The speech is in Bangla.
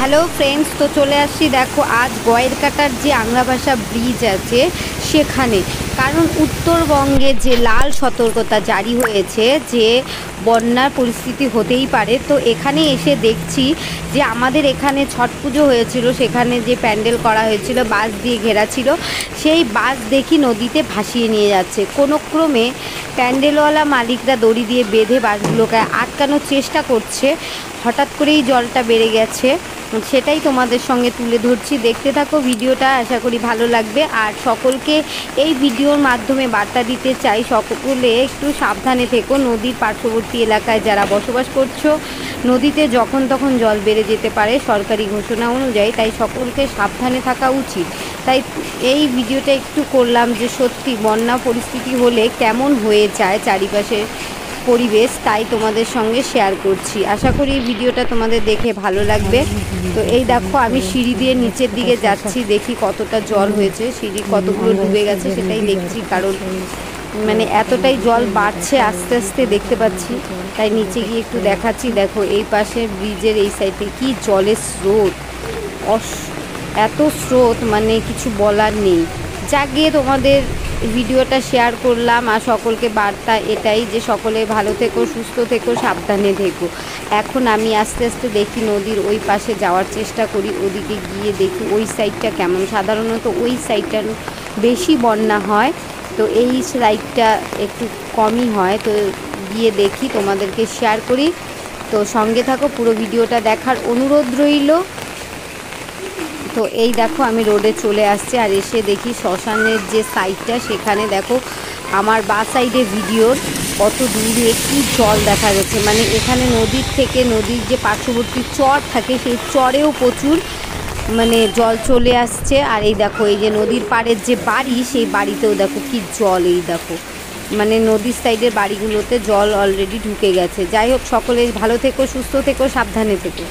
হ্যালো ফ্রেন্ডস, তো চলে আসছি। দেখো আজ গয়েরকাটার যে আংরাভাষা ব্রিজ আছে সেখানে, কারণ উত্তরবঙ্গে যে লাল সতর্কতা জারি হয়েছে যে বন্যার পরিস্থিতি হতেই পারে, তো এখানে এসে দেখছি যে আমাদের এখানে ছট পুজো হয়েছিল, সেখানে যে প্যান্ডেল করা হয়েছিল বাঁশ দিয়ে ঘেরা ছিল, সেই বাঁশ দেখি নদীতে ভাসিয়ে নিয়ে যাচ্ছে। কোনো ক্রমে প্যান্ডেলওয়ালা মালিকরা দড়ি দিয়ে বেঁধে বাঁশগুলোকে আটকানোর চেষ্টা করছে। হঠাৎ করেই জলটা বেড়ে গেছে, সেটাই তোমাদের সঙ্গে তুলে ধরছি। দেখতে থাকো ভিডিওটা, আশা করি ভালো লাগবে। আর সকলকে এই ভিডিওর মাধ্যমে বার্তা দিতে চাই, সকলে একটু সাবধানে থেকো। নদীর পার্শ্ববর্তী এলাকায় যারা বসবাস করছো, নদীতে যখন তখন জল বেড়ে যেতে পারে সরকারি ঘোষণা অনুযায়ী, তাই সকলকে সাবধানে থাকা উচিত। তাই এই ভিডিওটা একটু করলাম যে সত্যি বন্যা পরিস্থিতি হলে কেমন হয়ে যায় চারিপাশে পরিবেশ, তাই তোমাদের সঙ্গে শেয়ার করছি। আশা করি ভিডিওটা তোমাদের দেখে ভালো লাগবে। তো এই দেখো আমি সিঁড়ি দিয়ে নিচের দিকে যাচ্ছি, দেখি কতটা জল হয়েছে, সিঁড়ি কতগুলো ডুবে গেছে সেটাই দেখছি, কারণ মানে এতটাই জল বাড়ছে আস্তে আস্তে দেখতে পাচ্ছি, তাই নিচে গিয়ে একটু দেখাচ্ছি। দেখো এই পাশে ব্রিজের এই সাইডে কি জলের স্রোত, এত স্রোত মানে কিছু বলার নেই। যা গিয়ে তোমাদের ভিডিওটা শেয়ার করলাম, আর সকলকে বার্তা এটাই যে সকলে ভালো থেকো, সুস্থ থেকো, সাবধানে থেকো। এখন আমি আস্তে আস্তে দেখি নদীর ওই পাশে যাওয়ার চেষ্টা করি, ওদিকে গিয়ে দেখি ওই সাইডটা কেমন। সাধারণত ওই সাইডটার বেশি বন্যা হয়, তো এই সাইডটা একটু কমই হয়। তো গিয়ে দেখি, তোমাদেরকে শেয়ার করি। তো সঙ্গে থাকো, পুরো ভিডিওটা দেখার অনুরোধ রইল। তো এই দেখো আমি রোডে চলে আসছি, আর এসে দেখি শ্মশানের যে সাইডটা, সেখানে দেখো আমার বা সাইডে ভিডিওর কত দূরে কি জল দেখা যাচ্ছে। মানে এখানে নদীর থেকে নদীর যে পার্শ্ববর্তী চর থাকে, সেই চরেও প্রচুর মানে জল চলে আসছে। আর এই দেখো এই যে নদীর পাড়ের যে বাড়ি, সেই বাড়িতেও দেখো কি জল। এই দেখো মানে নদীর সাইডের বাড়িগুলোতে জল অলরেডি ঢুকে গেছে। যাই হোক, সকলে ভালো থেকো, সুস্থ থেকো, সাবধানে থেকো।